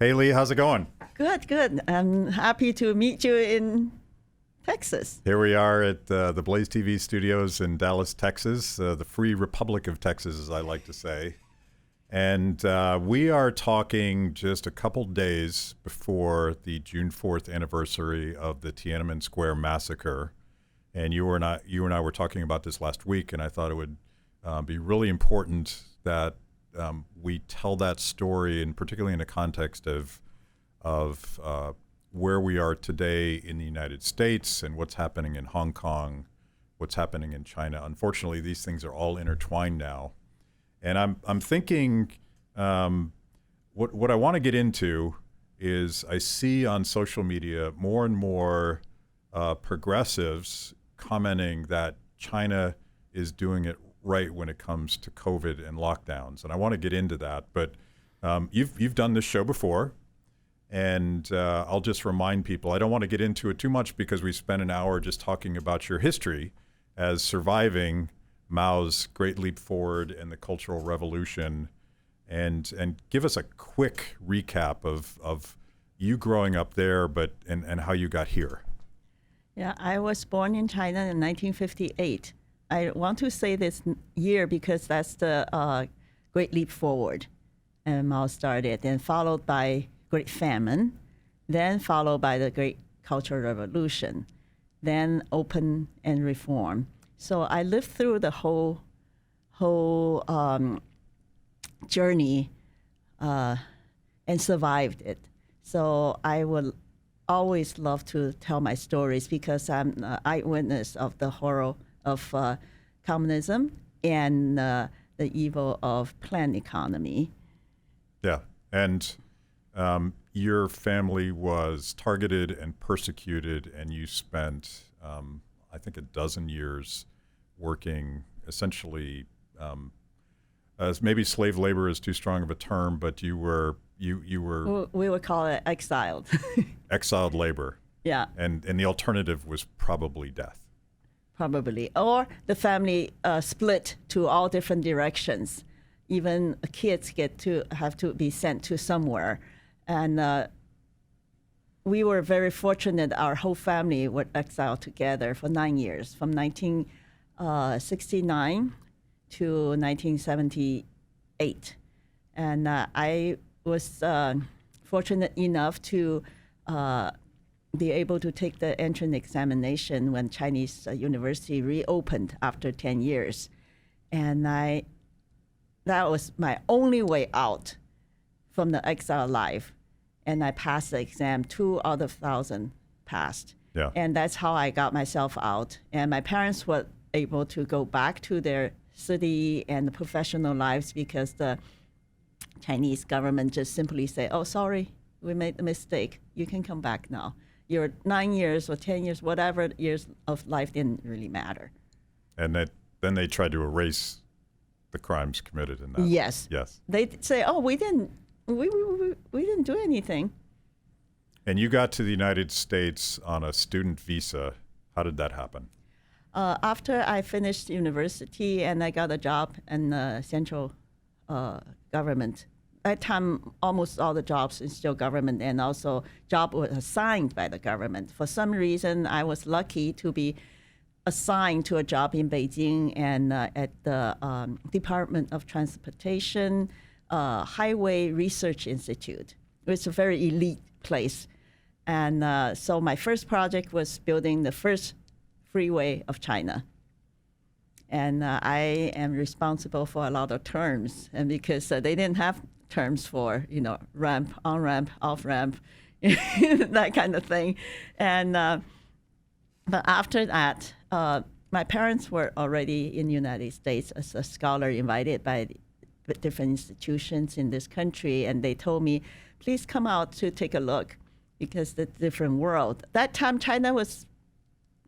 Hey, Lee, how's it going? Good, good. I'm happy to meet you in Texas. Here we are at the Blaze TV studios in Dallas, Texas, the Free Republic of Texas, as I like to say. And we are talking just a couple days before the June 4th anniversary of the Tiananmen Square massacre. And you and I were talking about this last week, and I thought it would be really important that we tell that story, and particularly in the context of where we are today in the United States and what's happening in Hong Kong, what's happening in China. Unfortunately, these things are all intertwined now. And I'm thinking what I want to get into is I see on social media more and more progressives commenting that China is doing it right when it comes to COVID and lockdowns. And I want to get into that. But you've done this show before. And I'll just remind people, I don't want to get into it too much because we spent an hour just talking about your history as surviving Mao's Great Leap Forward and the Cultural Revolution, and give us a quick recap of you growing up there, and how you got here. Yeah, I was born in China in 1958. I want to say this year because that's the Great Leap Forward, and Mao started, and followed by Great Famine, then followed by the Great Cultural Revolution, then open and reform. So I lived through the whole journey and survived it. So I would always love to tell my stories because I'm an eyewitness of the horror of communism and the evil of planned economy. Yeah, and your family was targeted and persecuted, and you spent, I think, a dozen years working essentially as maybe slave labor is too strong of a term, but you were we would call it exiled. Exiled labor. Yeah. And the alternative was probably death. Probably, or the family split to all different directions. Even kids have to be sent to somewhere. And we were very fortunate. Our whole family were exiled together for 9 years, from 1969 to 1978. And I was fortunate enough to be able to take the entrance examination when Chinese university reopened after 10 years. And that was my only way out from the exile life. And I passed the exam. 2 out of 1,000 passed. Yeah. And that's how I got myself out. And my parents were able to go back to their city and professional lives because the Chinese government just simply say, oh, sorry, we made a mistake. You can come back now. Your 9 years or 10 years, whatever years of life didn't really matter. And then they tried to erase the crimes committed in that. Yes. Yes. They say, oh, we didn't do anything. And you got to the United States on a student visa. How did that happen? After I finished university and I got a job in the central government. At that time, almost all the jobs in still government, and also job was assigned by the government. For some reason, I was lucky to be assigned to a job in Beijing and at the Department of Transportation Highway Research Institute. It's a very elite place. And so my first project was building the first freeway of China. And I am responsible for a lot of terms, and because they didn't have terms for, ramp, on-ramp, off-ramp, that kind of thing. And but after that, my parents were already in the United States as a scholar invited by different institutions in this country, and they told me, please come out to take a look because it's a different world. That time, China was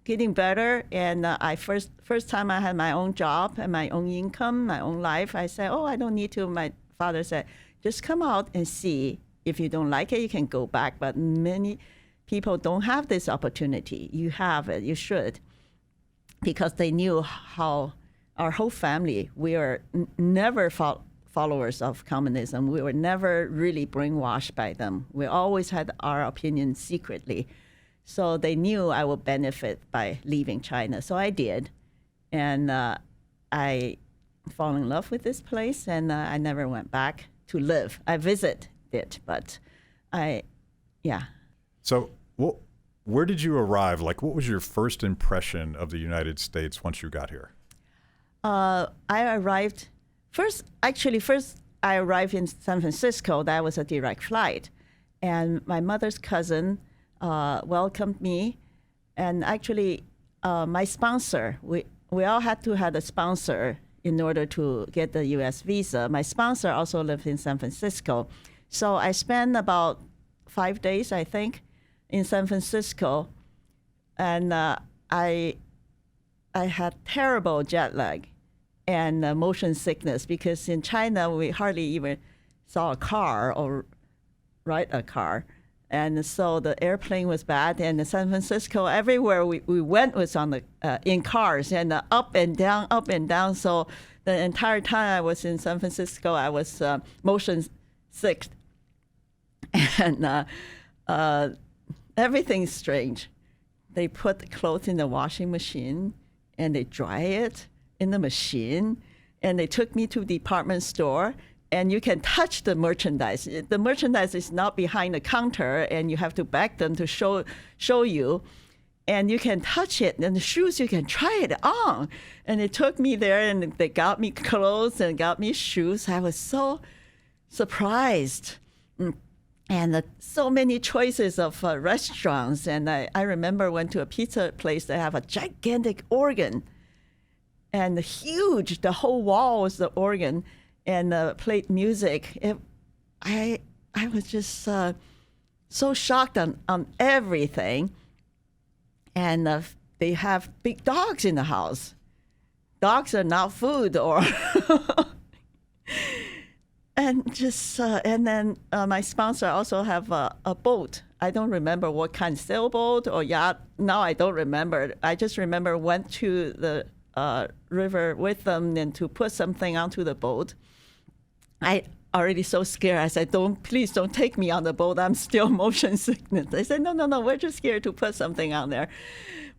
getting better, and first time I had my own job and my own income, my own life. I said, oh, I don't need to. My father said, just come out and see. If you don't like it, you can go back. But many people don't have this opportunity. You have it. You should. Because they knew how our whole family, we are never followers of communism. We were never really brainwashed by them. We always had our opinion secretly. So they knew I would benefit by leaving China. So I did. And I fall in love with this place, and I never went back to live. I visited it, but yeah. So where did you arrive? Like, what was your first impression of the United States once you got here? I arrived first I arrived in San Francisco. That was a direct flight. And my mother's cousin welcomed me. And actually, my sponsor, we all had to have a sponsor in order to get the U.S. visa. My sponsor also lived in San Francisco. So I spent about 5 days, I think, in San Francisco. And I had terrible jet lag and motion sickness, because in China, we hardly even saw a car or ride a car. And so the airplane was bad. And in San Francisco, everywhere we went was on the in cars, and up and down, up and down. So the entire time I was in San Francisco, I was motion sick. And everything's strange. They put the clothes in the washing machine, and they dry it in the machine, and they took me to a department store, and you can touch the merchandise. The merchandise is not behind the counter, and you have to back them to show you, and you can touch it. And the shoes, you can try it on. And they took me there, and they got me clothes and got me shoes. I was so surprised. And so many choices of restaurants. And I remember went to a pizza place that have a gigantic organ, and huge. The whole wall was the organ, and played music. I was just so shocked on everything. And they have big dogs in the house. Dogs are not food, or and just and then my sponsor also have a boat. I don't remember what kind, sailboat or yacht. Now I don't remember. I just remember went to the river with them and to put something onto the boat. I already so scared. I said, please don't take me on the boat. I'm still motion sickness. They said, no, we're just scared to put something on there.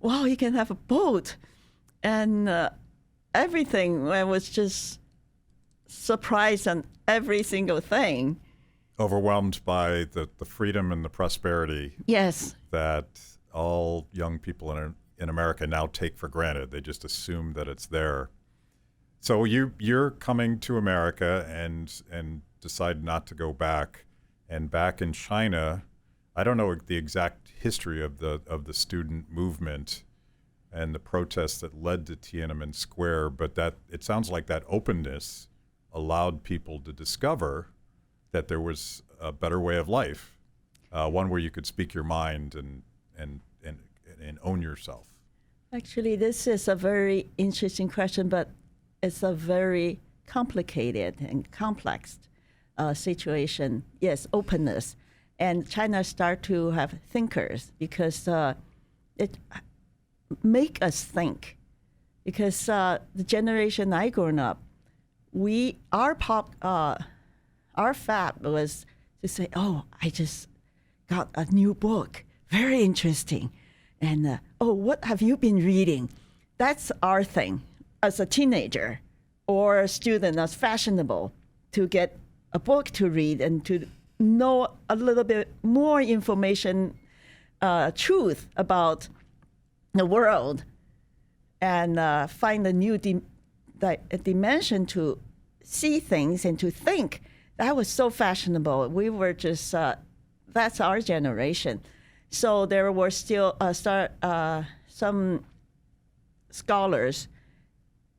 Wow, you can have a boat. And everything, I was just surprised on every single thing. Overwhelmed by the freedom and the prosperity. Yes. That all young people in America now take for granted. They just assume that it's there. So you're coming to America and decide not to go back. And back in China, I don't know the exact history of the student movement and the protests that led to Tiananmen Square, but that it sounds like that openness allowed people to discover that there was a better way of life, one where you could speak your mind and own yourself. Actually, this is a very interesting question, but it's a very complicated and complex situation. Yes, openness. And China start to have thinkers, because it make us think. Because the generation I grown up, our fab was to say, oh, I just got a new book, very interesting. And, what have you been reading? That's our thing. As a teenager or a student, that's fashionable to get a book to read and to know a little bit more information, truth about the world, and find a new dimension to see things and to think. That was so fashionable. We were just, that's our generation. So there were still some scholars.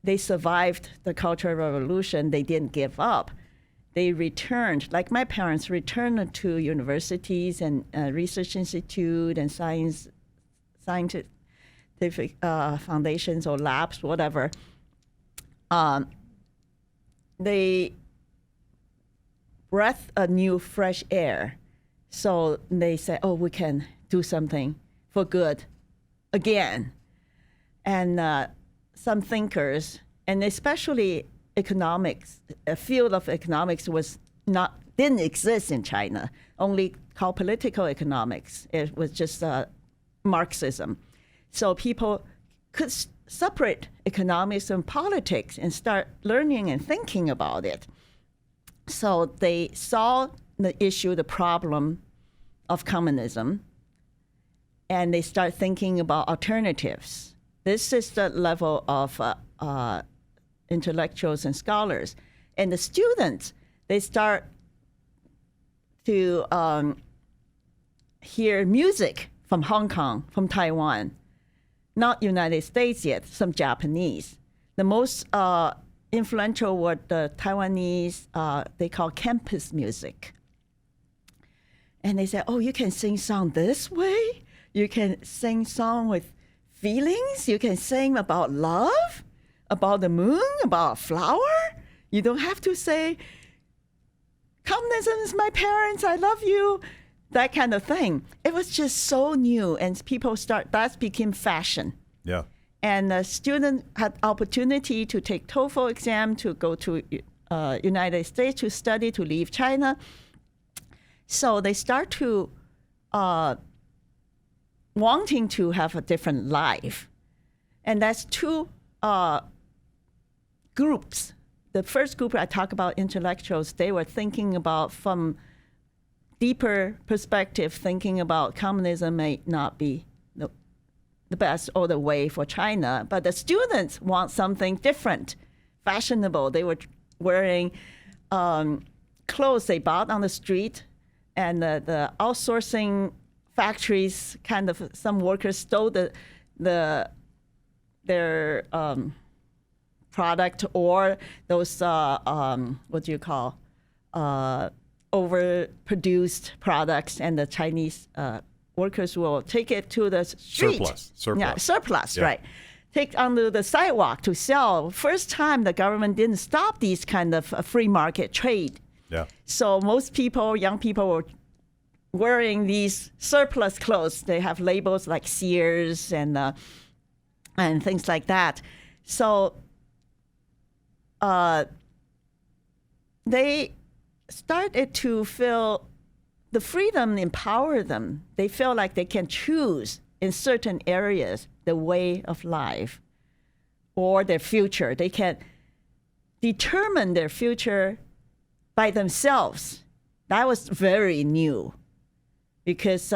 They survived the Cultural Revolution. They didn't give up. They returned, like my parents returned to universities and research institute and scientific foundations or labs, whatever. They breathed a new fresh air. So they said, oh, we can do something for good again. And some thinkers, and especially economics, a field of economics didn't exist in China, only called political economics. It was just Marxism. So people could separate economics and politics and start learning and thinking about it. So they saw the issue, the problem of communism, and they start thinking about alternatives. This is the level of intellectuals and scholars. And the students, they start to hear music from Hong Kong, from Taiwan, not United States yet, some Japanese. The most influential were the Taiwanese, they call campus music. And they say, oh, you can sing song this way? You can sing song with feelings? You can sing about love? About the moon? About a flower? You don't have to say, communism is my parents, I love you, that kind of thing. It was just so new, and people that became fashion. Yeah. And the student had opportunity to take TOEFL exam, to go to United States to study, to leave China. So they start to wanting to have a different life. And that's two groups. The first group I talk about, intellectuals, they were thinking about from deeper perspective, thinking about communism may not be the best or the way for China. But the students want something different, fashionable. They were wearing clothes they bought on the street, and the outsourcing factories, kind of some workers stole their product, or those what do you call overproduced products, and the Chinese workers will take it to the street. Surplus, yeah. Right. Take onto the sidewalk to sell. First time the government didn't stop these kind of free market trade. Yeah. So most people, young people, were wearing these surplus clothes. They have labels like Sears and things like that. So they started to feel the freedom empower them. They feel like they can choose in certain areas the way of life or their future. They can determine their future by themselves. That was very new, because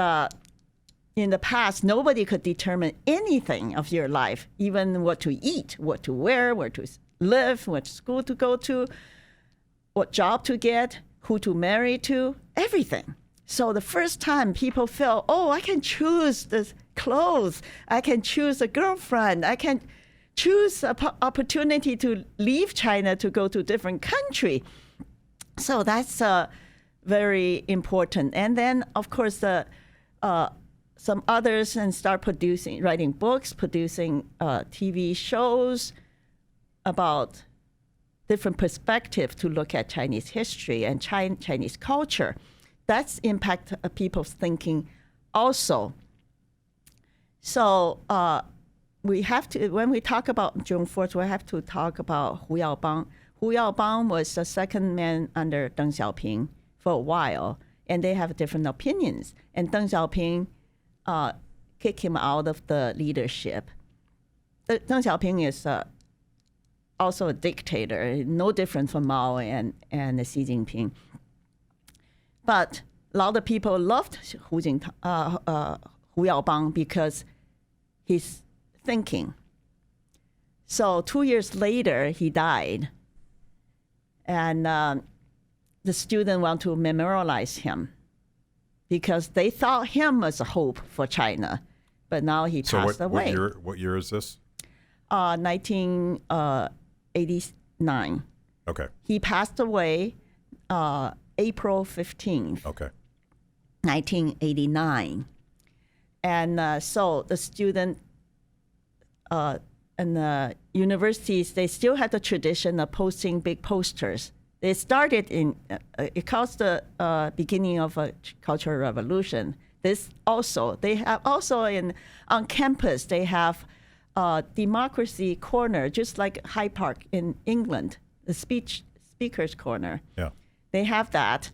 in the past, nobody could determine anything of your life, even what to eat, what to wear, where to live, what school to go to, what job to get, who to marry to, everything. So the first time people feel, oh, I can choose the clothes, I can choose a girlfriend, I can choose an opportunity to leave China to go to a different country. So that's very important. And then, of course, some others and start writing books, producing TV shows about different perspectives to look at Chinese history and Chinese culture. That's impact people's thinking also. So we have to, when we talk about June 4th, we have to talk about Hu Yaobang. Hu Yaobang was the second man under Deng Xiaoping for a while, and they have different opinions. And Deng Xiaoping kicked him out of the leadership. Deng Xiaoping is also a dictator, no different from Mao and Xi Jinping. But a lot of people loved Hu Yaobang because he's thinking. So 2 years later, he died. And the students want to memorialize him because they thought him as a hope for China. But now he passed away. What year is this? 1989. Okay. He passed away April 15th. Okay. 1989. And so the student and the universities, they still had the tradition of posting big posters. They started it caused the beginning of a cultural revolution. This also, they have also on campus, they have democracy corner, just like Hyde Park in England. the speaker's corner. Yeah. They have that.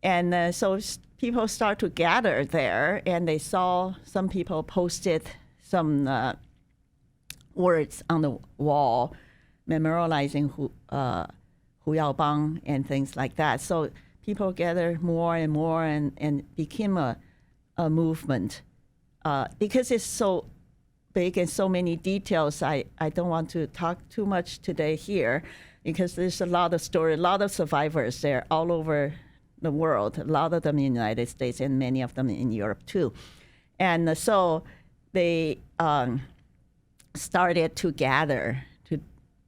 And so people start to gather there, and they saw some people posted some words on the wall memorializing Hu Yaobang and things like that. So people gather more and more and became a movement. Because it's so big and so many details, I don't want to talk too much today here, because there's a lot of story, a lot of survivors there all over the world, a lot of them in the United States and many of them in Europe too. And so they started to gather,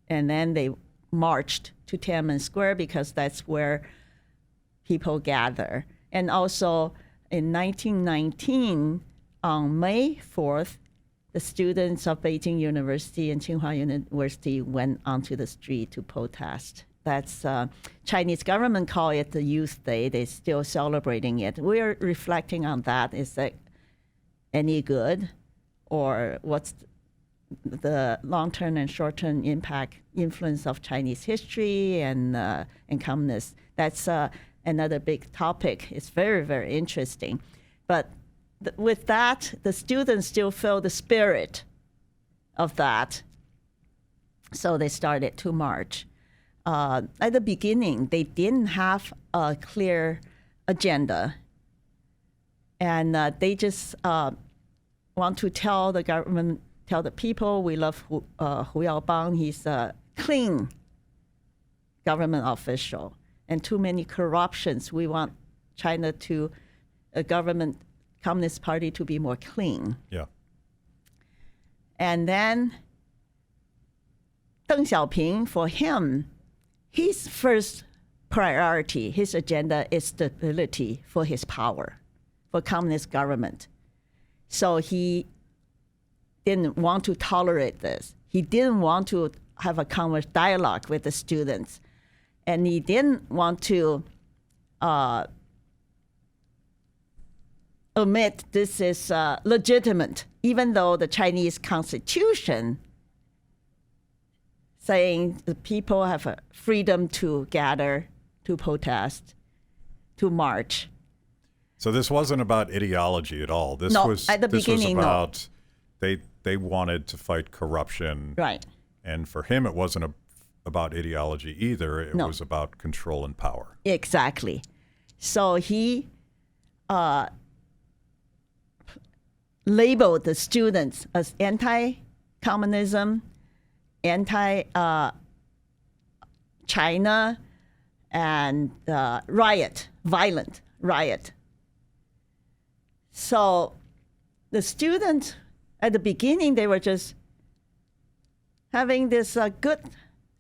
and then they marched to Tiananmen Square because that's where people gather. And also in 1919, on May 4th, the students of Beijing University and Tsinghua University went onto the street to protest. That's Chinese government call it the Youth Day. They're still celebrating it. We're reflecting on that. Is that any good, or what's the long-term and short-term influence of Chinese history and communists? That's another big topic. It's very, very interesting. But with that, the students still feel the spirit of that. So they started to march. At the beginning, they didn't have a clear agenda. And they just want to tell the government, tell the people, we love Hu Yaobang. He's a clean government official. And too many corruptions. We want China to, a government, Communist Party to be more clean. Yeah. And then Deng Xiaoping, for him, his first priority, his agenda is stability for his power, for communist government. So he didn't want to tolerate this. He didn't want to have a dialogue with the students. And he didn't want to admit this is legitimate, even though the Chinese Constitution saying the people have a freedom to gather, to protest, to march. So this wasn't about ideology at all. This No, was at the this beginning, was about they wanted to fight corruption. Right. And for him, it wasn't about ideology either. It was about control and power. Exactly. So he labeled the students as anti-communism, anti-China, and violent riot. So the students, at the beginning, they were just having this good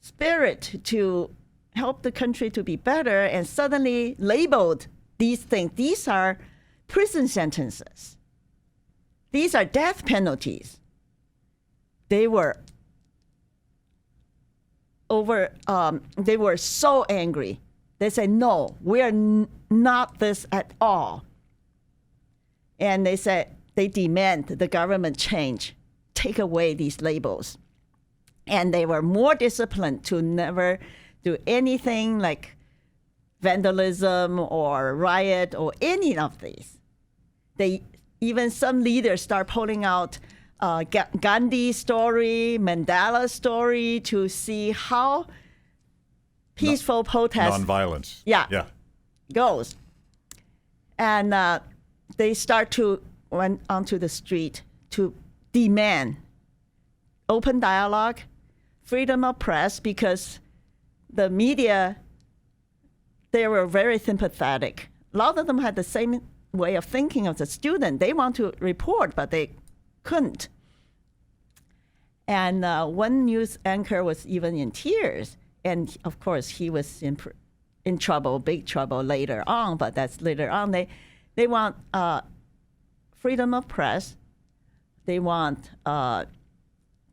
spirit to help the country to be better, and suddenly labeled these things. These are prison sentences. These are death penalties. They were they were so angry. They said, no, we are not this at all. And they said they demand the government change, take away these labels. And they were more disciplined to never do anything like vandalism or riot or any of these. Even some leaders start pulling out Gandhi story, Mandela story to see how peaceful protest Nonviolence. Yeah. goes. And they start to went onto the street to demand open dialogue, freedom of press, because the media, they were very sympathetic. A lot of them had the same way of thinking of the student. They want to report, but they couldn't. And one news anchor was even in tears. And of course, he was in trouble, big trouble later on, but that's later on. They want freedom of press. They want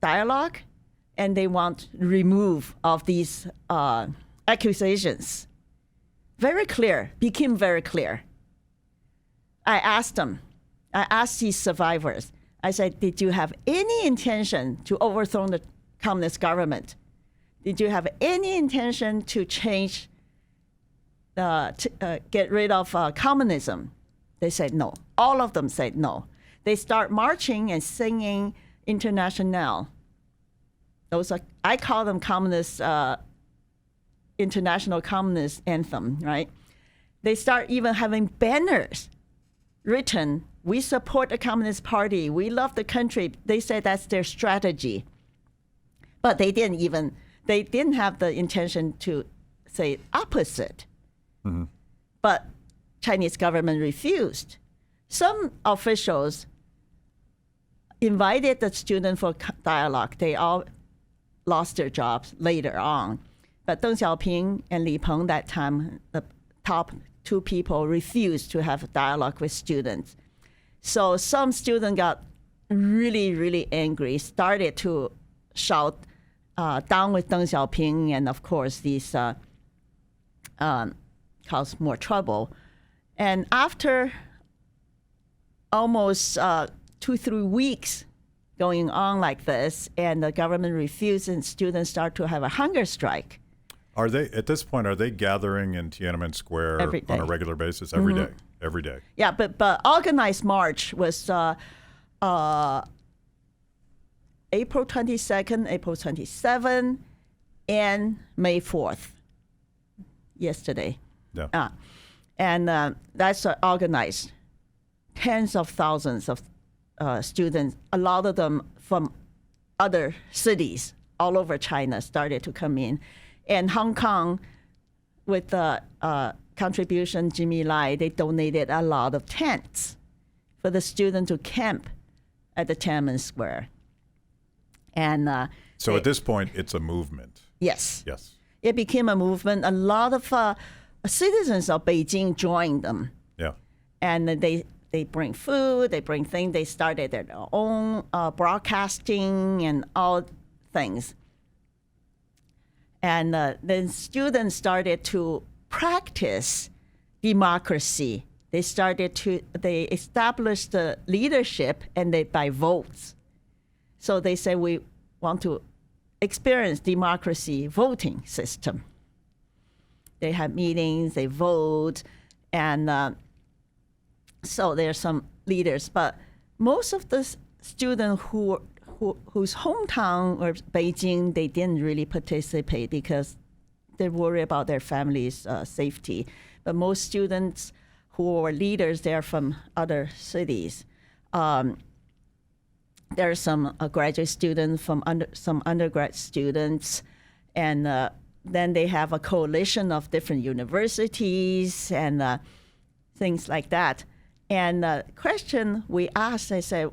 dialogue, and they want remove of these accusations. Very clear, became very clear. I asked these survivors, I said, did you have any intention to overthrow the communist government? did you have any intention to change, get rid of communism? They said no. All of them said no. They start marching and singing Internationale. Those are, I call them communist, international communist anthem, right? They start even having banners written, we support the Communist Party, we love the country. They said that's their strategy. But they didn't have the intention to say opposite. Mm-hmm. But Chinese government refused. Some officials invited the student for dialogue. They all lost their jobs later on. But Deng Xiaoping and Li Peng, that time, the top two people, refused to have a dialogue with students. So some student got really, really angry, started to shout, down with Deng Xiaoping, and of course, these caused more trouble. And after almost 2-3 weeks going on like this, and the government refused, and students start to have a hunger strike. Are they, at this point, are they gathering in Tiananmen Square on a regular basis every day? Every day. Yeah, but organized march was April 22nd, April 27th, and May 4th, yesterday. Yeah. And that's organized. Tens of thousands of students, a lot of them from other cities all over China, started to come in. And Hong Kong, with the contribution Jimmy Lai, they donated a lot of tents for the students to camp at the Tiananmen Square. And so at this point, it's a movement. Yes. Yes. It became a movement. A lot of citizens of Beijing joined them. Yeah. And they bring food, they bring things. They started their own broadcasting and all things. And then students started to practice democracy. They established the leadership, and they by votes. So they say we want to experience democracy voting system. They have meetings, they vote, and so there's some leaders. But most of the students whose hometown or Beijing, they didn't really participate because they worry about their family's safety. But most students who are leaders, they're from other cities. There are some graduate students from some undergrad students, and then they have a coalition of different universities and things like that. And the question we asked, I said,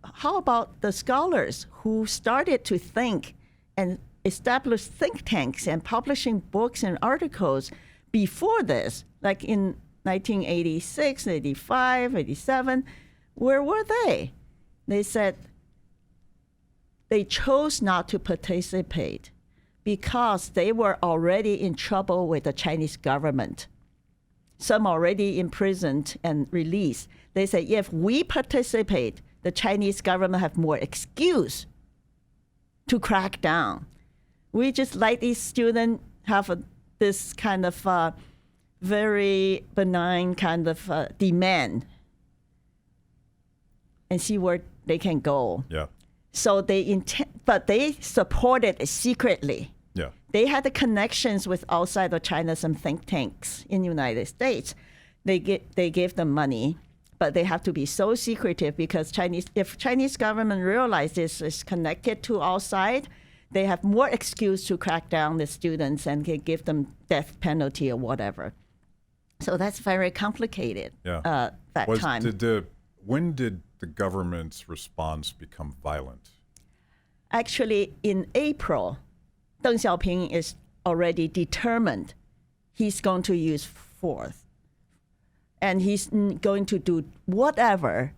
how about the scholars who started to think and establish think tanks and publishing books and articles before this, like in 1986, 85, 87, where were they? They said they chose not to participate because they were already in trouble with the Chinese government. Some already imprisoned and released. They say, if we participate, the Chinese government have more excuse to crack down. We just let these students have this kind of very benign kind of demand and see where they can go. Yeah. So but they supported it secretly. Yeah. They had the connections with outside of China, some think tanks in the United States. They gave them money, but they have to be so secretive because if Chinese government realizes this is connected to outside, they have more excuse to crack down the students and give them death penalty or whatever. So that's very complicated. Yeah. Time. When did the government's response become violent? Actually, in April, Deng Xiaoping is already determined he's going to use force. And he's going to do whatever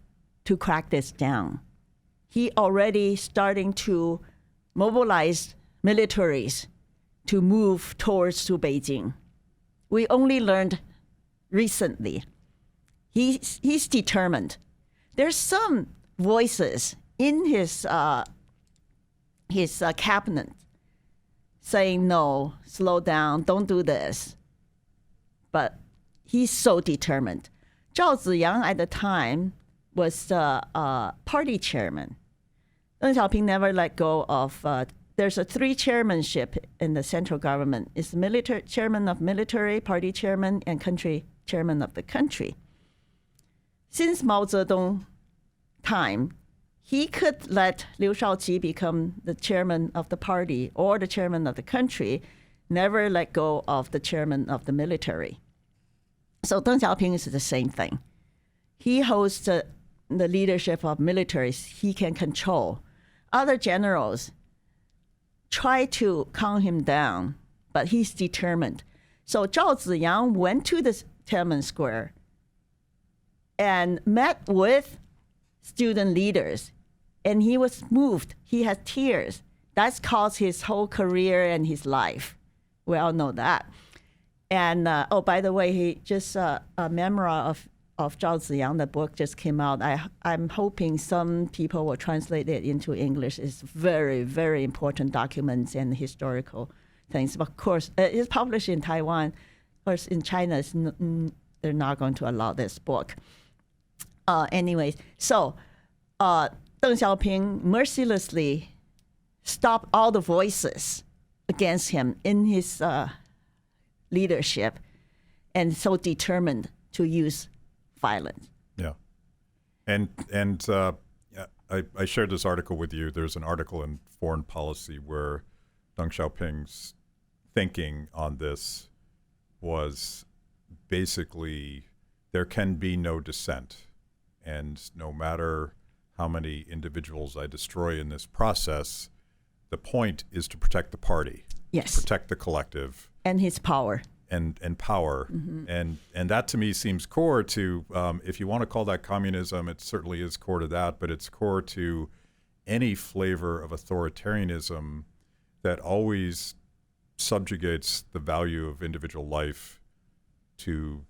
to crack this down. He already starting to mobilize militaries to move towards to Beijing. We only learned recently. He's determined. There's some voices in his cabinet saying no, slow down, don't do this. But he's so determined. Zhao Ziyang at the time was the party chairman. Deng Xiaoping never let go of. There's a 3 chairmanship in the central government. It's military chairman of military, party chairman, and country chairman of the country. Since Mao Zedong time, he could let Liu Shaoqi become the chairman of the party or the chairman of the country, never let go of the chairman of the military. So Deng Xiaoping is the same thing. He holds the leadership of militaries he can control. Other generals try to calm him down, but he's determined. So Zhao Ziyang went to the Tiananmen Square and met with student leaders, and he was moved. He had tears. That's caused his whole career and his life. We all know that. And by the way, he just a memoir of Zhao Ziyang, the book just came out. I'm hoping some people will translate it into English. It's very, very important documents and historical things. Of course, it's published in Taiwan. Of course, in China, they're not going to allow this book. Anyways, so Deng Xiaoping mercilessly stopped all the voices against him in his leadership, and so determined to use violence. Yeah, and I shared this article with you. There's an article in Foreign Policy where Deng Xiaoping's thinking on this was basically there can be no dissent, and no matter how many individuals I destroy in this process, the point is to protect the party, Yes, protect the collective, and his power. and power. And that to me seems core to, if you want to call that communism, it certainly is core to that, but it's core to any flavor of authoritarianism that always subjugates the value of individual life to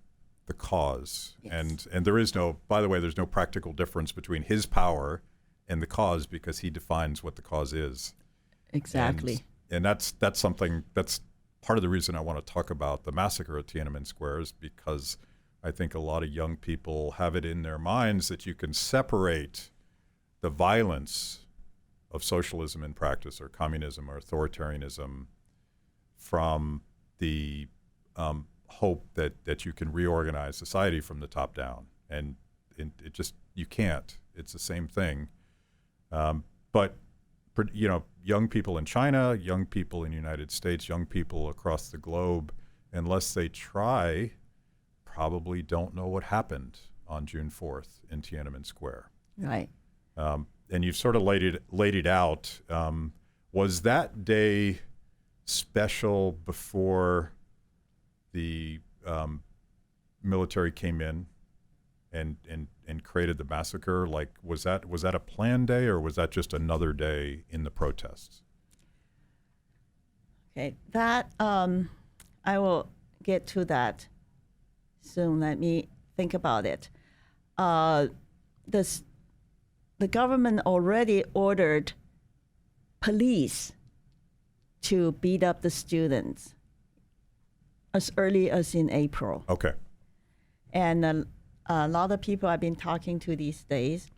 the cause. Yes. And there is no, by the way, there's no practical difference between his power and the cause, because he defines what the cause is. Exactly. And that's something that's part of the reason I want to talk about the massacre at Tiananmen Square, is because I think a lot of young people have it in their minds that you can separate the violence of socialism in practice, or communism, or authoritarianism, from the hope that you can reorganize society from the top down. And it just, you can't. It's the same thing. But you know, young people in China, young people in the United States, young people across the globe, unless they try, probably don't know what happened on June 4th in Tiananmen Square. Right. And you've sort of laid it out. Was that day special before the military came in and created the massacre? Like, was that a planned day, or was that just another day in the protests? Okay, that I will get to that soon. Let me think about it. The government already ordered police to beat up the students as early as in April. Okay. And a lot of people I've been talking to these days,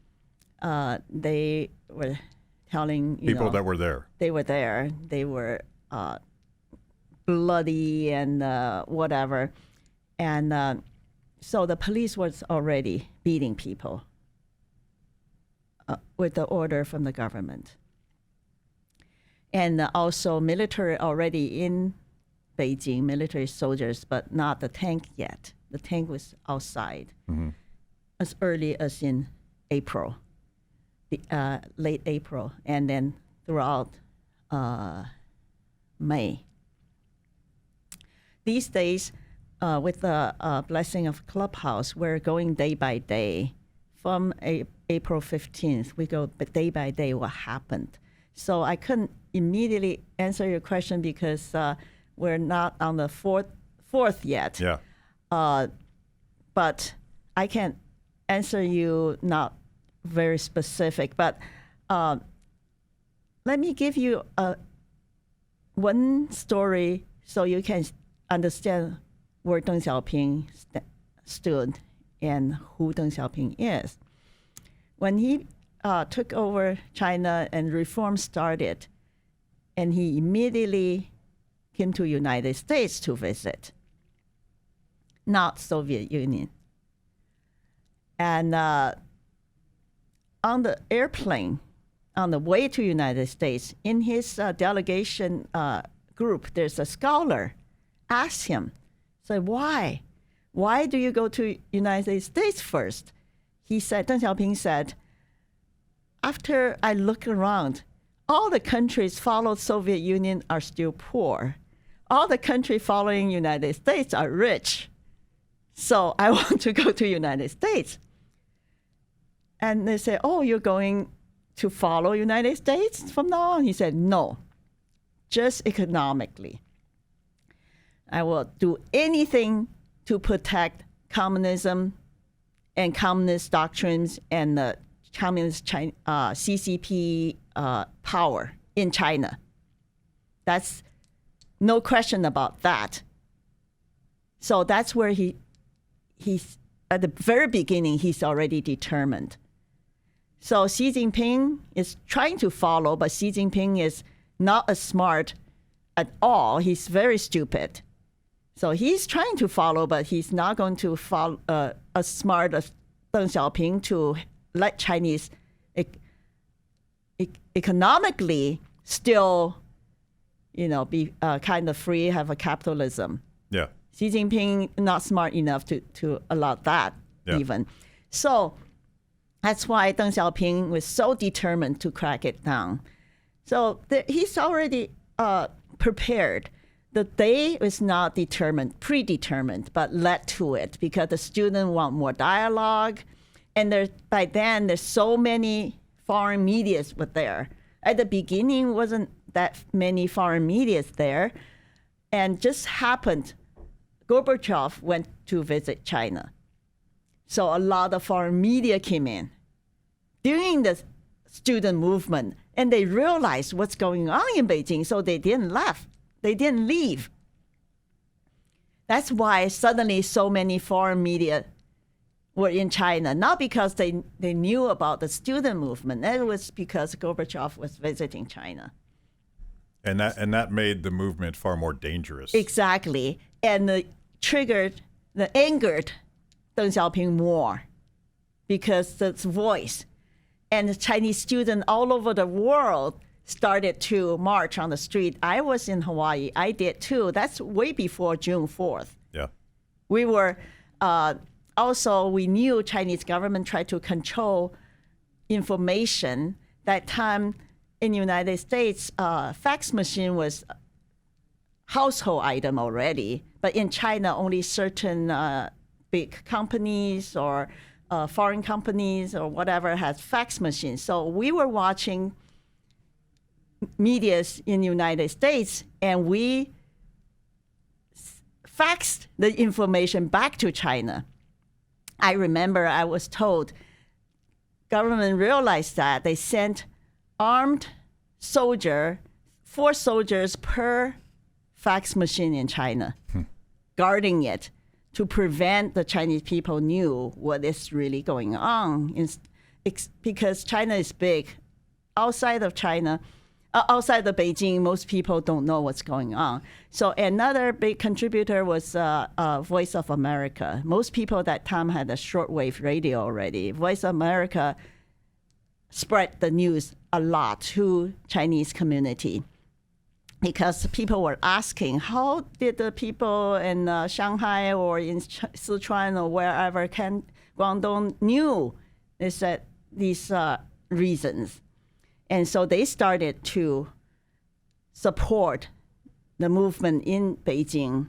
they were telling people that were there. They were there. They were bloody and whatever, and so the police was already beating people with the order from the government, and also military already in Beijing, military soldiers, but not the tank yet. The tank was outside as early as in April, late April, and then throughout May. These days, with the blessing of Clubhouse, we're going day by day. From April 15th, we go day by day what happened. So I couldn't immediately answer your question because we're not on the fourth yet. Yeah. But I can answer you not very specific. But let me give you one story so you can understand where Deng Xiaoping stood and who Deng Xiaoping is. When he took over China and reform started, and he immediately came to United States to visit, not Soviet Union. And on the airplane, on the way to United States, in his delegation group, there's a scholar asked him, so why? Why do you go to United States first? He said, Deng Xiaoping said, after I look around, all the countries followed Soviet Union are still poor. All the countries following United States are rich. So I want to go to United States. And they say, oh, you're going to follow United States from now on? He said, no, just economically. I will do anything to protect communism and communist doctrines and the communist CCP power in China. That's no question about that. So that's where he's at the very beginning, he's already determined. So Xi Jinping is trying to follow, but Xi Jinping is not as smart at all. He's very stupid. So he's trying to follow, but he's not going to follow as smart as Deng Xiaoping to let Chinese economically still, be kind of free, have a capitalism. Yeah. Xi Jinping not smart enough to allow that even. So that's why Deng Xiaoping was so determined to crack it down. So he's already prepared. The day was not predetermined, but led to it because the students want more dialogue. And by then, there's so many foreign medias were there. At the beginning, wasn't that many foreign medias there. And just happened, Gorbachev went to visit China. So a lot of foreign media came in during the student movement, and they realized what's going on in Beijing, so they didn't leave. That's why suddenly so many foreign media were in China, not because they knew about the student movement. It was because Gorbachev was visiting China. And that made the movement far more dangerous. Exactly. And angered Deng Xiaoping more because its voice. And the Chinese students all over the world started to march on the street. I was in Hawaii. I did too. That's way before June 4th. Yeah. We were also, we knew Chinese government tried to control information. That time in the United States, fax machine was household item already. But in China, only certain big companies or foreign companies or whatever has fax machines. So we were watching medias in the United States, and we faxed the information back to China. I remember I was told government realized that they sent armed 4 soldiers per fax machine in China, guarding it to prevent the Chinese people knew what is really going on. Because China is big. Outside of China, outside of Beijing, most people don't know what's going on. So another big contributor was Voice of America. Most people at that time had a shortwave radio already. Voice of America spread the news a lot to Chinese community because people were asking, how did the people in Shanghai or in Sichuan or wherever, Guangdong knew? They said these reasons. And so they started to support the movement in Beijing.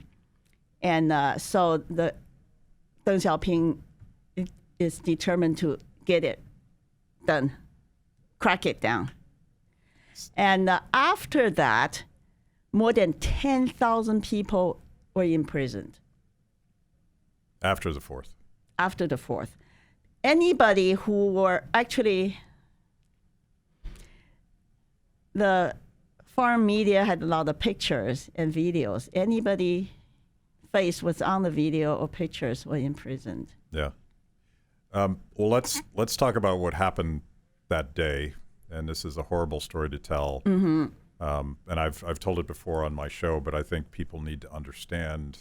And so Deng Xiaoping is determined to get it done, crack it down. And after that, more than 10,000 people were imprisoned. After the 4th? After the 4th. Anybody who were actually... The foreign media had a lot of pictures and videos. Anybody face was on the video or pictures were imprisoned. Yeah. Well, let's talk about what happened that day. And this is a horrible story to tell. Mm-hmm. And I've told it before on my show, but I think people need to understand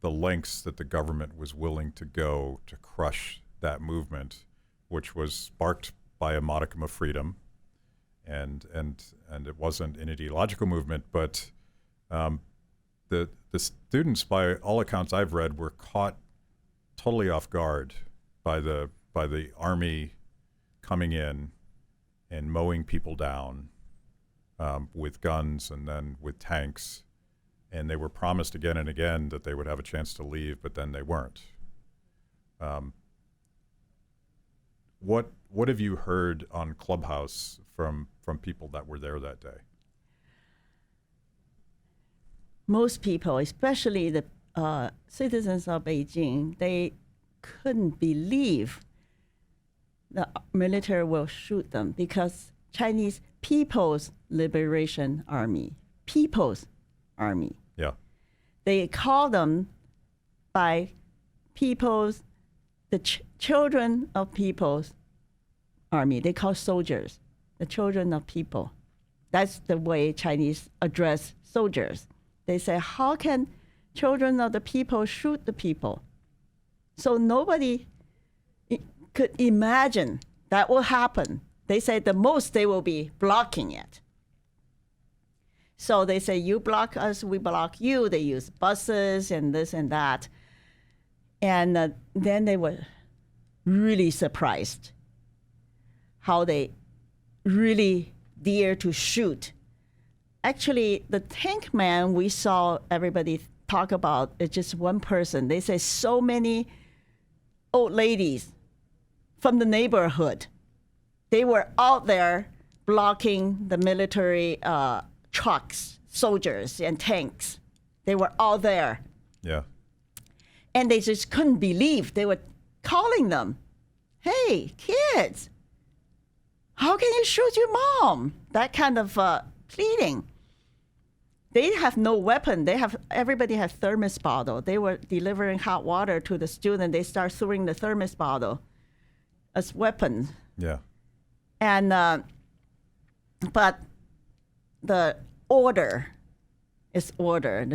the lengths that the government was willing to go to crush that movement, which was sparked by a modicum of freedom, and it wasn't an ideological movement, but the students, by all accounts I've read, were caught totally off guard by the army coming in and mowing people down with guns and then with tanks. And they were promised again and again that they would have a chance to leave, but then they weren't. What have you heard on Clubhouse from people that were there that day? Most people, especially the citizens of Beijing, they couldn't believe the military will shoot them because Chinese People's Liberation Army, People's Army. Yeah. They call them by people's, the children of people's army. They call soldiers the children of people. That's the way Chinese address soldiers. They say, how can children of the people shoot the people? So nobody could imagine that will happen. They say the most they will be blocking it. So they say, you block us, we block you. They use buses and this and that. And then they were really surprised how they really dare to shoot. Actually, the tank man we saw everybody talk about is just one person. They say so many old ladies from the neighborhood, they were out there blocking the military trucks, soldiers, and tanks. They were all there. Yeah. And they just couldn't believe. They were calling them, hey, kids, how can you shoot your mom? That kind of pleading. They have no weapon. Everybody has thermos bottle. They were delivering hot water to the student. They start throwing the thermos bottle as weapons. Yeah. And but the order is order.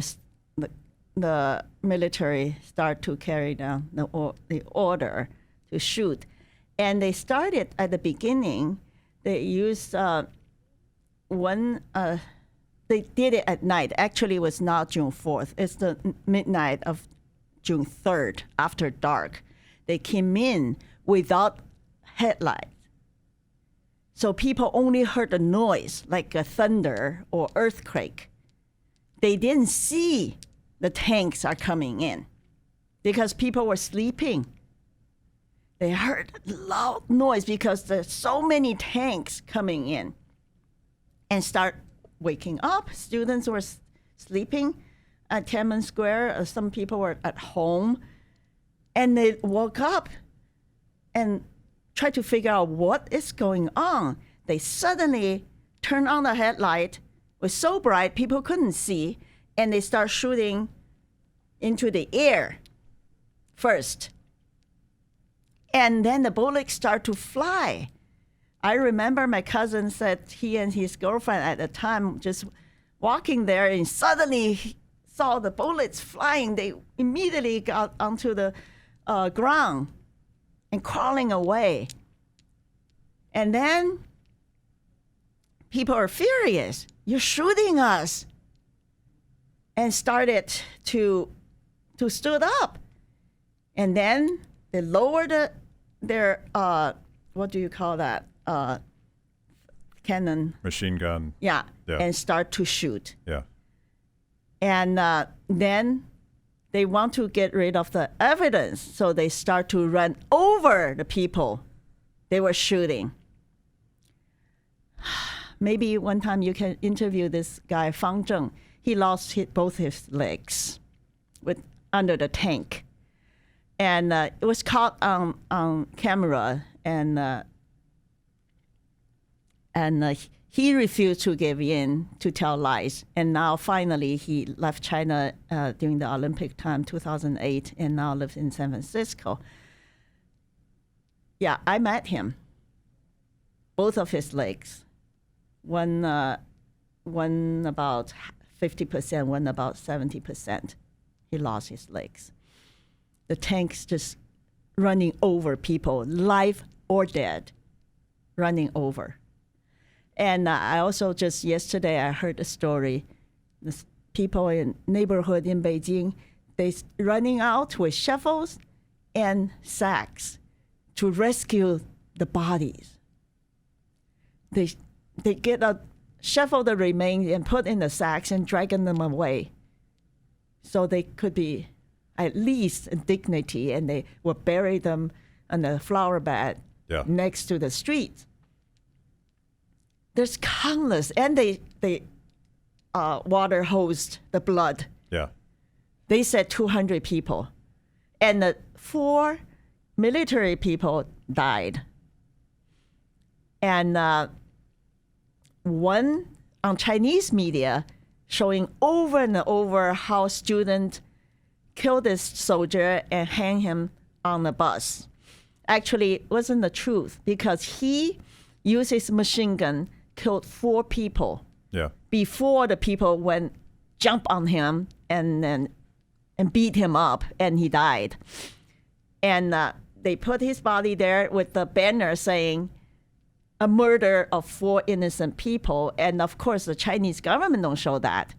The military start to carry down the order to shoot. And they started at the beginning, they used they did it at night. Actually, it was not June 4th. It's the midnight of June 3rd, after dark. They came in without headlights. So people only heard the noise, like a thunder or earthquake. They didn't see the tanks are coming in because people were sleeping. They heard loud noise because there's so many tanks coming in and start waking up. Students were sleeping at Tiananmen Square. Some people were at home. And they woke up and tried to figure out what is going on. They suddenly turned on the headlight. It was so bright, people couldn't see. And they start shooting into the air first. And then the bullets start to fly. I remember my cousin said he and his girlfriend at the time just walking there and suddenly saw the bullets flying. They immediately got onto the ground and crawling away. And then people are furious. You're shooting us. And started to stood up. And then they lowered their, what do you call that? Cannon. Machine gun. Yeah. And start to shoot. Yeah. And then they want to get rid of the evidence, so they start to run over the people they were shooting. Maybe one time you can interview this guy, Fang Zheng. He lost both his legs under the tank. And it was caught on camera. And he refused to give in, to tell lies. And now finally he left China during the Olympic time, 2008, and now lives in San Francisco. Yeah, I met him. Both of his legs. One about 50%, one about 70%. He lost his legs. The tanks just running over people, live or dead, running over. And I also just yesterday I heard a story. This people in neighborhood in Beijing, they running out with shovels and sacks to rescue the bodies. They get a shovel the remains and put in the sacks and dragging them away, so they could be at least in dignity, and they will bury them on the flower bed next to the street. There's countless, and they water hosed the blood. Yeah. They said 200 people, and 4 military people died. And one on Chinese media showing over and over how students killed this soldier and hang him on the bus. Actually, it wasn't the truth, because he used his machine gun, killed 4 people before the people went jump on him and beat him up, and he died. And they put his body there with the banner saying a murder of 4 innocent people. And of course, the Chinese government don't show that.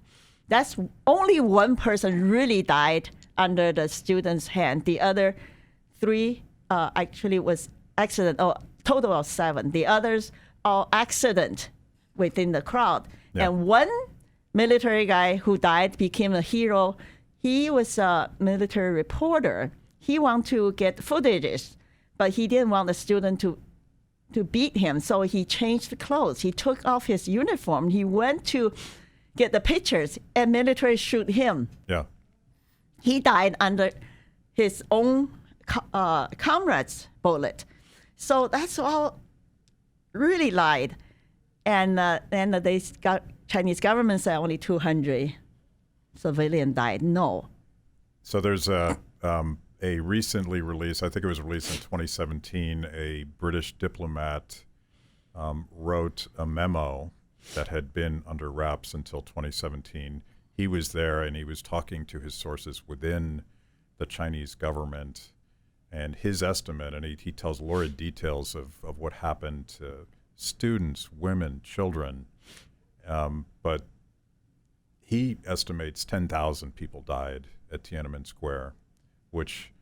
That's only one person really died under the student's hand. The other 3 actually was accident, total of 7. The others all accident within the crowd. Yeah. And one military guy who died became a hero. He was a military reporter. He wanted to get footages, but he didn't want the student to beat him. So he changed the clothes. He took off his uniform. He went to get the pictures, and military shoot him. Yeah. He died under his own comrade's bullet. So that's all really lied. And then the Chinese government said only 200 civilians died. No. So there's a recently released, I think it was released in 2017, a British diplomat wrote a memo that had been under wraps until 2017. He was there and he was talking to his sources within the Chinese government, and his estimate, and he tells lurid details of what happened to students, women, children, but he estimates 10,000 people died at Tiananmen Square, which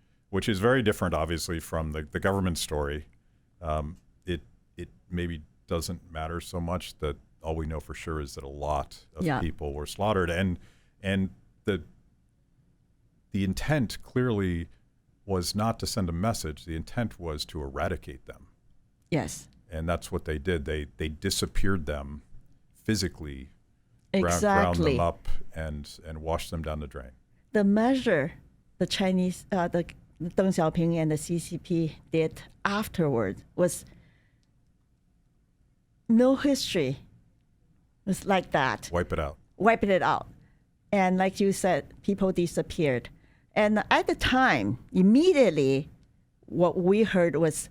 is very different, obviously, from the government story. It maybe doesn't matter so much that all we know for sure is that a lot of people were slaughtered, and the intent clearly was not to send a message. The intent was to eradicate them. Yes. And that's what they did. They disappeared them physically, exactly. ground them up, and washed them down the drain. The measure the Chinese, the Deng Xiaoping and the CCP did afterward was no history. It was like that. Wipe it out. Wiping it out. And like you said, people disappeared. And at the time, immediately, what we heard was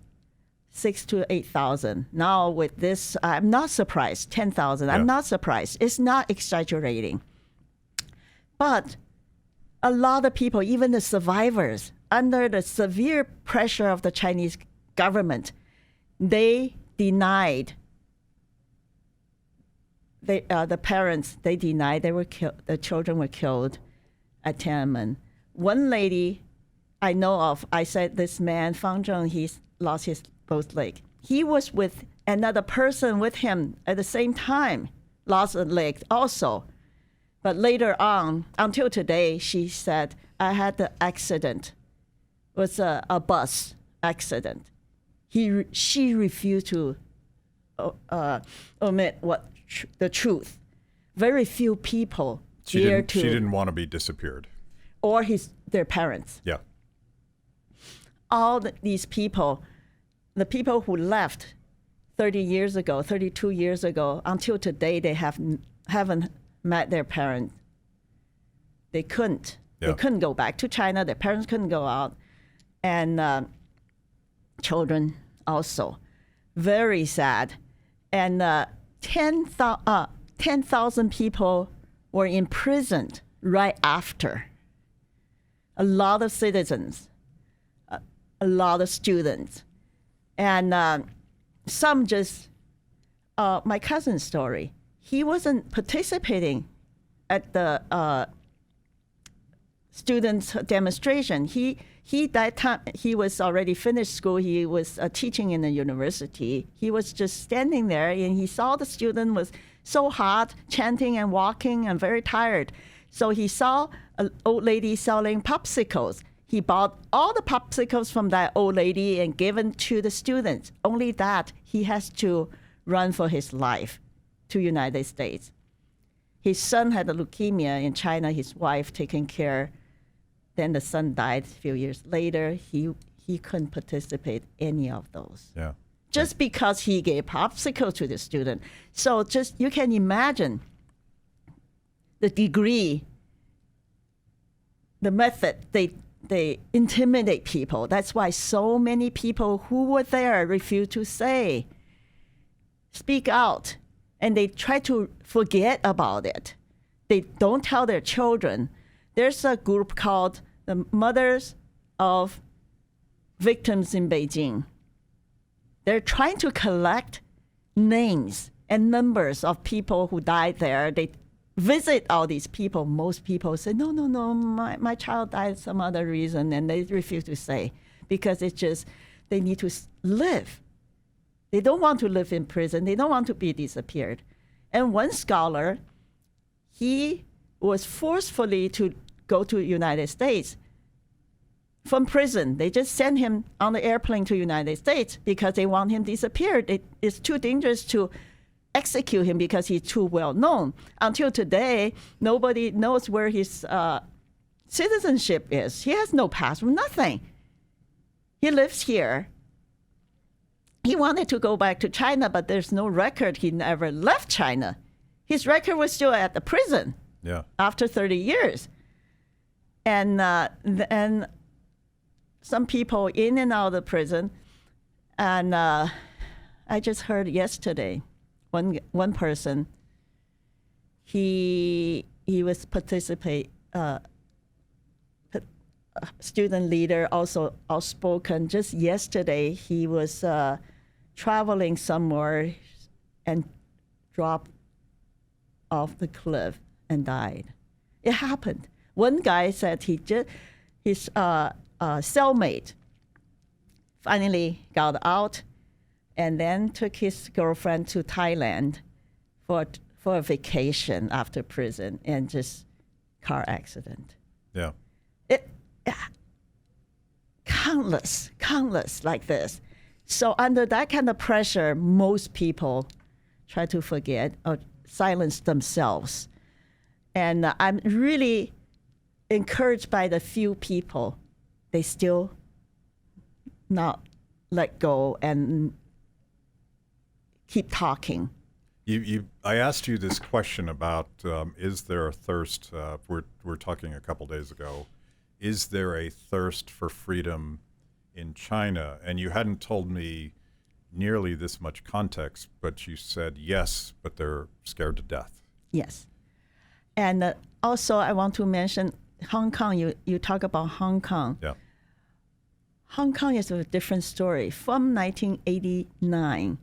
6,000 to 8,000. Now with this, I'm not surprised. 10,000. I'm not surprised. It's not exaggerating. But a lot of people, even the survivors, under the severe pressure of the Chinese government, they denied. The parents, they denied they were killed. The children were killed at Tiananmen. One lady I know of, I said this man, Fang Zheng, he lost his both leg. He was with another person with him at the same time, lost a leg also. But later on, until today, she said, I had the accident. It was a bus accident. She refused to omit the truth. Very few people dare to. She didn't want to be disappeared. Or their parents. Yeah. All these people, the people who left 30 years ago, 32 years ago, until today, they haven't met their parents. They couldn't. Yeah. They couldn't go back to China. Their parents couldn't go out. And children also. Very sad. And 10,000 people were imprisoned right after. A lot of citizens, a lot of students. And some just, my cousin's story, he wasn't participating at the students' demonstration. He that time, he was already finished school. He was teaching in the university. He was just standing there, and he saw the student was so hot, chanting and walking and very tired. So he saw an old lady selling popsicles. He bought all the popsicles from that old lady and given to the students. Only that, he has to run for his life to United States. His son had a leukemia in China, his wife taking care. Then the son died a few years later. He couldn't participate any of those. Yeah. Just because he gave popsicle to the student. So just, you can imagine the degree, the method they intimidate people. That's why so many people who were there refused to speak out, and they try to forget about it. They don't tell their children. There's a group called the Mothers of Victims in Beijing. They're trying to collect names and numbers of people who died there. They visit all these people. Most people say, no, my child died some other reason, and they refuse to say because it's just they need to live. They don't want to live in prison. They don't want to be disappeared. And one scholar, he was forcefully to go to United States from prison. They just sent him on the airplane to United States because they want him disappeared. It's too dangerous to execute him because he's too well known. Until today, nobody knows where his citizenship is. He has no passport, nothing. He lives here. He wanted to go back to China, but there's no record he never left China. His record was still at the prison. Yeah. After 30 years. And some people in and out of the prison. And I just heard yesterday, one person, he was student leader, also outspoken. Just yesterday, he was traveling somewhere and dropped off the cliff and died. It happened. One guy said his cellmate finally got out and then took his girlfriend to Thailand for a vacation after prison, and just car accident. Yeah. Countless like this. So under that kind of pressure, most people try to forget or silence themselves. And I'm really encouraged by the few people. They still not let go and keep talking. I asked you this question about is there a thirst? We're talking a couple days ago. Is there a thirst for freedom in China? And you hadn't told me nearly this much context, but you said yes, but they're scared to death. Yes. And also I want to mention Hong Kong. You talk about Hong Kong. Yeah. Hong Kong is a different story. From 1989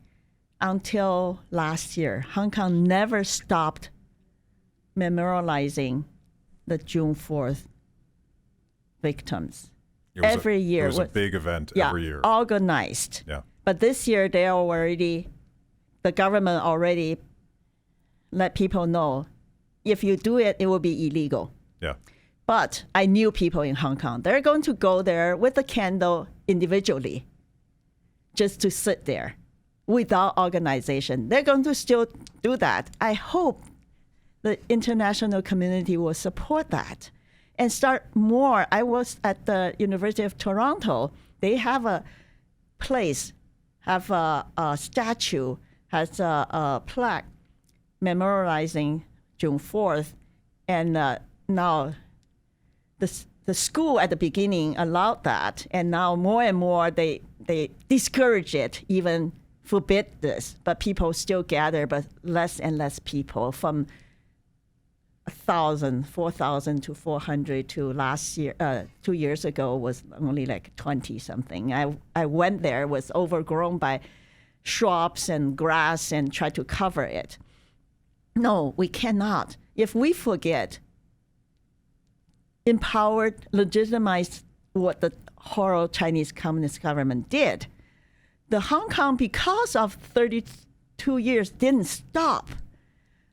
until last year, Hong Kong never stopped memorializing the June 4th victims. Every year. It was a big event every year. Organized. Yeah. But this year, the government already let people know, if you do it, it will be illegal. Yeah. But I knew people in Hong Kong. They're going to go there with a candle individually, just to sit there without organization. They're going to still do that. I hope the international community will support that and start more. I was at the University of Toronto. They have a place, have a statue, has a plaque memorializing June 4th. And now the school at the beginning allowed that. And now more and more they discourage it, even forbid this. But people still gather, but less and less people, from 1,000, 4,000 to 400 to last year, 2 years ago was only like 20 something. I went there, was overgrown by shrubs and grass and tried to cover it. No, we cannot. If we forget, empowered, legitimized what the horrible Chinese Communist government did, the Hong Kong, because of 32 years, didn't stop.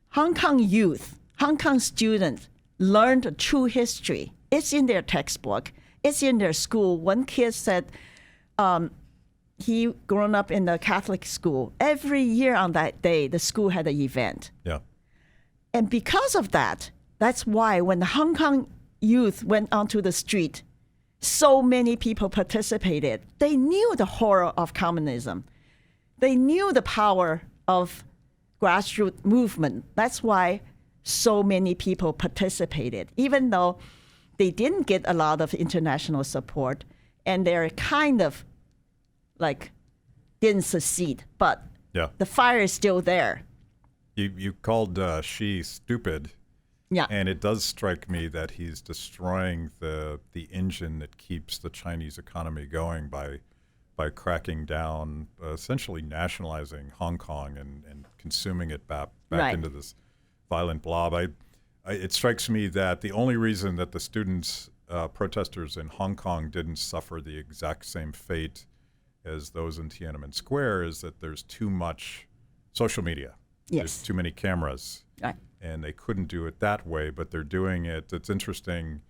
Hong Kong youth, Hong Kong students learned a true history. It's in their textbook. It's in their school. One kid said he grown up in the Catholic school. Every year on that day, the school had an event. Yeah. And because of that, that's why when the Hong Kong youth went onto the street, so many people participated. They knew the horror of communism. They knew the power of grassroots movement. That's why so many people participated, even though they didn't get a lot of international support, and they're kind of like didn't succeed. But the fire is still there. You called Xi stupid. Yeah. And it does strike me that he's destroying the engine that keeps the Chinese economy going by cracking down, essentially nationalizing Hong Kong and consuming it back Right. into this violent blob. It strikes me that the only reason that the students, protesters in Hong Kong didn't suffer the exact same fate as those in Tiananmen Square is that there's too much social media. Yes. There's too many cameras. Right. And they couldn't do it that way, but they're doing it. It's interesting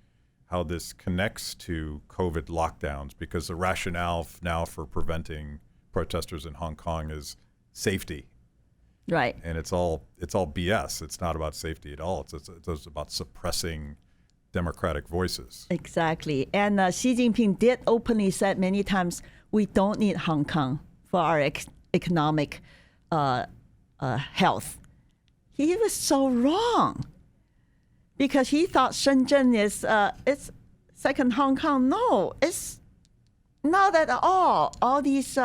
how this connects to COVID lockdowns, because the rationale now for preventing protesters in Hong Kong is safety. Right. And it's all BS. It's not about safety at all. It's about suppressing democratic voices. Exactly. And Xi Jinping did openly said many times, we don't need Hong Kong for our economic health. He was so wrong, because he thought Shenzhen is it's second Hong Kong. No, it's not at all. All these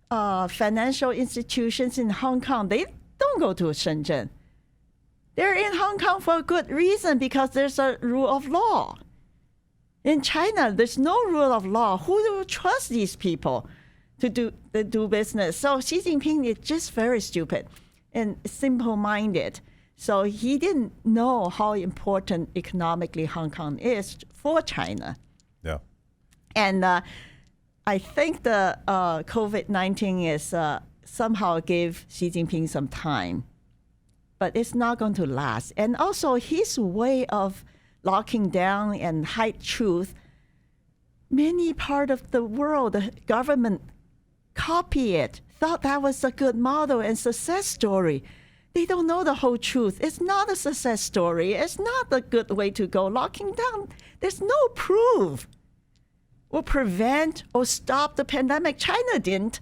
financial institutions in Hong Kong, they don't go to Shenzhen. They're in Hong Kong for a good reason, because there's a rule of law. In China, there's no rule of law. Who will trust these people to do business? So Xi Jinping is just very stupid and simple-minded. So he didn't know how important economically Hong Kong is for China. Yeah. And I think the COVID-19 is somehow gave Xi Jinping some time, but it's not going to last. And also his way of locking down and hide truth, many part of the world, the government copy it, thought that was a good model and success story. They don't know the whole truth. It's not a success story. It's not a good way to go. Locking down, there's no proof will prevent or stop the pandemic. China didn't.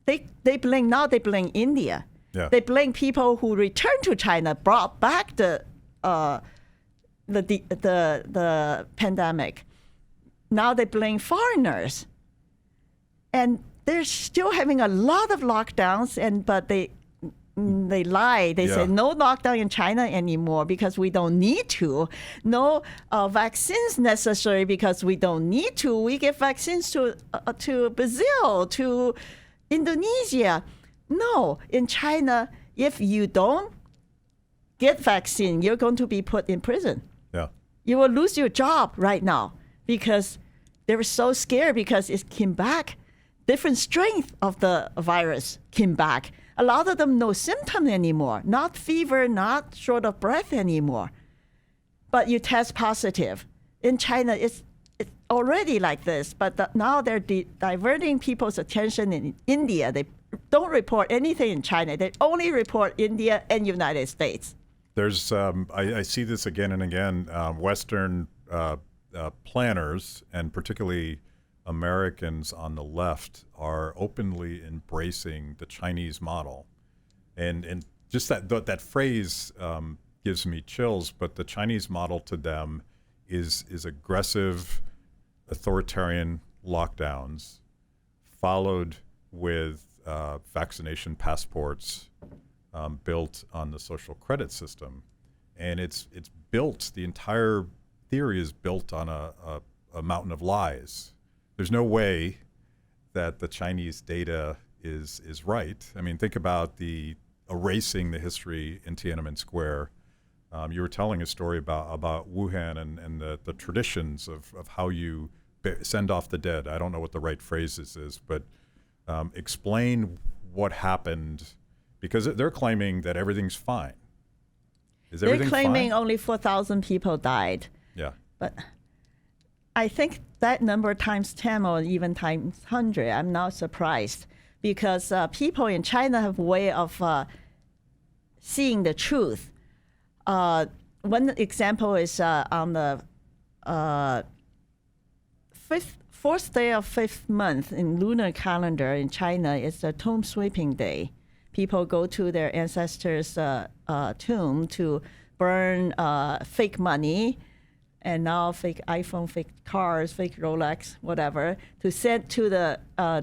They blame India. Yeah. They blame people who returned to China, brought back the pandemic. Now they blame foreigners. And they're still having a lot of lockdowns, but they lie. They say no lockdown in China anymore because we don't need to. No vaccines necessary because we don't need to. We give vaccines to Brazil, to Indonesia. No, in China, if you don't get vaccine, you're going to be put in prison. Yeah. You will lose your job right now because they were so scared because it came back. Different strength of the virus came back. A lot of them no symptom anymore, not fever, not short of breath anymore. But you test positive. In China, it's already like this, but now they're diverting people's attention in India. They don't report anything in China. They only report India and United States. There's, I see this again and again, Western planners, and particularly Americans on the left are openly embracing the Chinese model, and just that phrase gives me chills. But the Chinese model to them is aggressive, authoritarian lockdowns, followed with vaccination passports built on the social credit system, and it's built. The entire theory is built on a mountain of lies. There's no way that the Chinese data is right. I mean, think about the erasing the history in Tiananmen Square. You were telling a story about Wuhan and the traditions of how you send off the dead. I don't know what the right phrase is, but explain what happened, because they're claiming that everything's fine. Is everything They're claiming fine? only 4,000 people died. Yeah. But I think that number times 10 or even times 100, I'm not surprised, because people in China have a way of seeing the truth. One example is on the fourth day of fifth month in lunar calendar in China is the tomb sweeping day. People go to their ancestors' tomb to burn fake money, and now fake iPhone, fake cars, fake Rolex, whatever, to send to the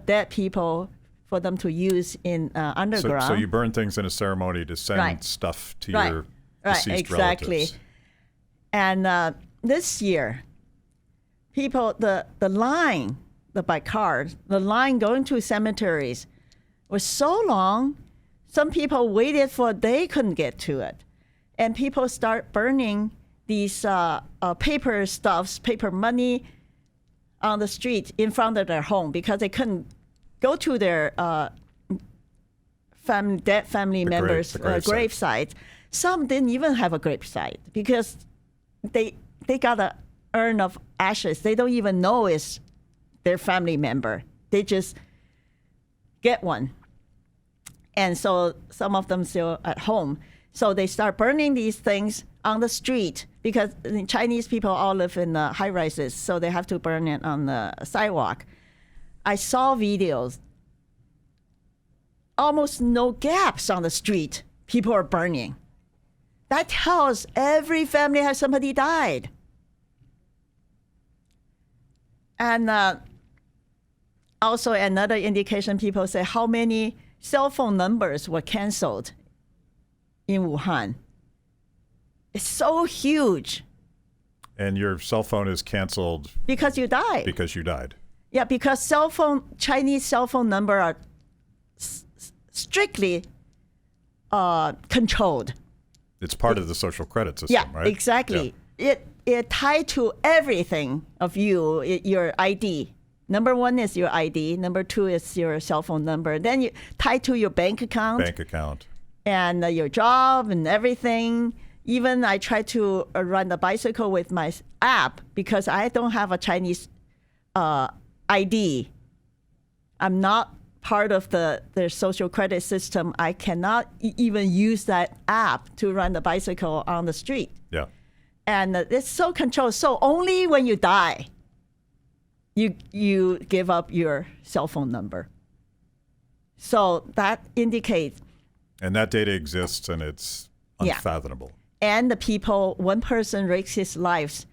dead people for them to use in underground. So you burn things in a ceremony to send stuff to your deceased relatives. And this year, people, the line, by cars, the line going to cemeteries was so long, some people waited for a day, couldn't get to it. And people start burning these paper stuffs, paper money on the street in front of their home, because they couldn't go to their dead family members' gravesite. Some didn't even have a gravesite because they got an urn of ashes. They don't even know it's their family member. They just get one. And so some of them still at home. So they start burning these things on the street, because the Chinese people all live in high rises, so they have to burn it on the sidewalk. I saw videos, almost no gaps on the street. People are burning. That tells every family has somebody died. And also another indication, people say how many cell phone numbers were canceled in Wuhan. It's so huge. And your cell phone is canceled because you died. Because you died. Yeah, because Chinese cell phone number are strictly controlled. It's part of the social credit system, right? Exactly. Yeah. It tied to everything of you, your ID. Number one is your ID. Number two is your cell phone number. Then you tied to your bank account. And your job and everything. Even I try to run the bicycle with my app because I don't have a Chinese ID. I'm not part of their social credit system. I cannot even use that app to run the bicycle on the street. Yeah. And it's so controlled. So only when you die, you give up your cell phone number. So that indicates. And that data exists, and it's unfathomable. Yeah. And the people, one person risks his life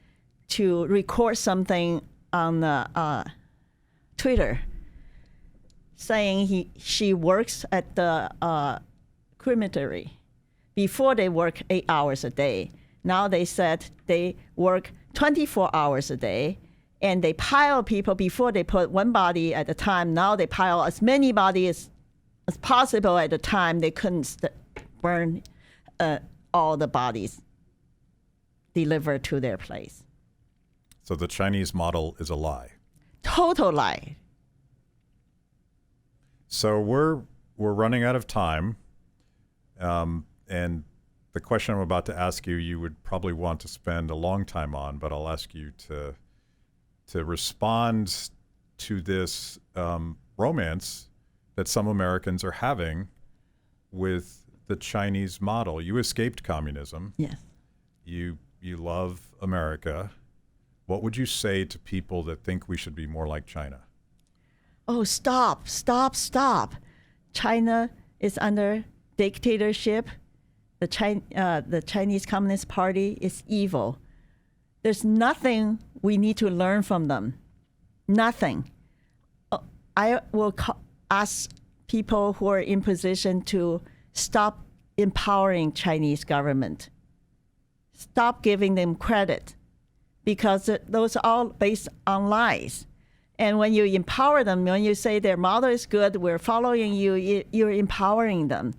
to record something on Twitter saying she works at the crematory. Before they work 8 hours a day. Now they said they work 24 hours a day, and they pile people. Before they put one body at a time. Now they pile as many bodies as possible at a time. They couldn't burn all the bodies delivered to their place. So the Chinese model is a lie. Total lie. So we're running out of time, and the question I'm about to ask you, you would probably want to spend a long time on, but I'll ask you to respond to this romance that some Americans are having with the Chinese model. You escaped communism. Yes. You love America. what would you say to people that think we should be more like China? Oh, stop. China is under dictatorship. The Chinese Communist Party is evil. There's nothing we need to learn from them. Nothing. I will ask people who are in position to stop empowering Chinese government. Stop giving them credit, because those are all based on lies. And when you empower them, when you say their model is good, we're following you, you're empowering them.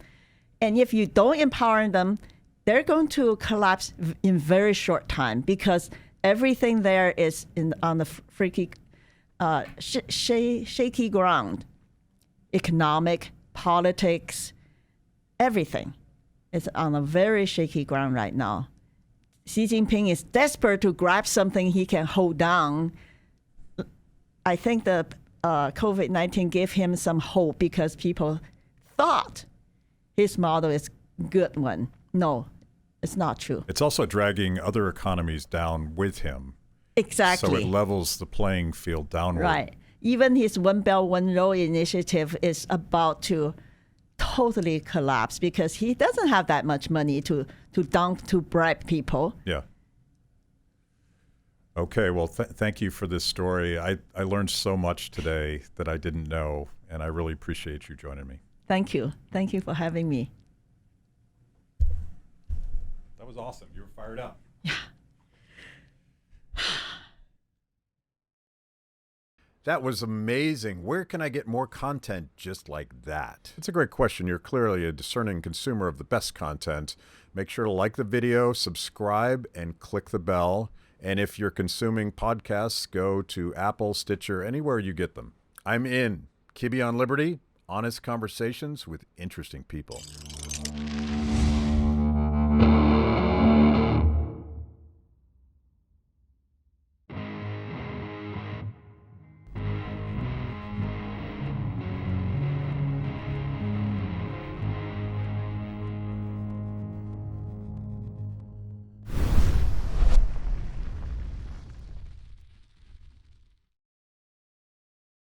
And if you don't empower them, they're going to collapse in very short time, because everything there is on the freaky, shaky ground. Economic, politics, everything is on a very shaky ground right now. Xi Jinping is desperate to grab something he can hold down. I think the COVID-19 gave him some hope, because people thought his model is a good one. No, it's not true. It's also dragging other economies down with him. Exactly. So it levels the playing field downward. Right. Even his One Belt, One Road initiative is about to totally collapse, because he doesn't have that much money to bribe people. Yeah. Okay, well, thank you for this story. I learned so much today that I didn't know, and I really appreciate you joining me. Thank you. Thank you for having me. That was awesome. You were fired up. Yeah. That was amazing. Where can I get more content just like that? It's a great question. You're clearly a discerning consumer of the best content. Make sure to like the video, subscribe, and click the bell. And if you're consuming podcasts, go to Apple, Stitcher, anywhere you get them. I'm in. Kibbe on Liberty, honest conversations with interesting people.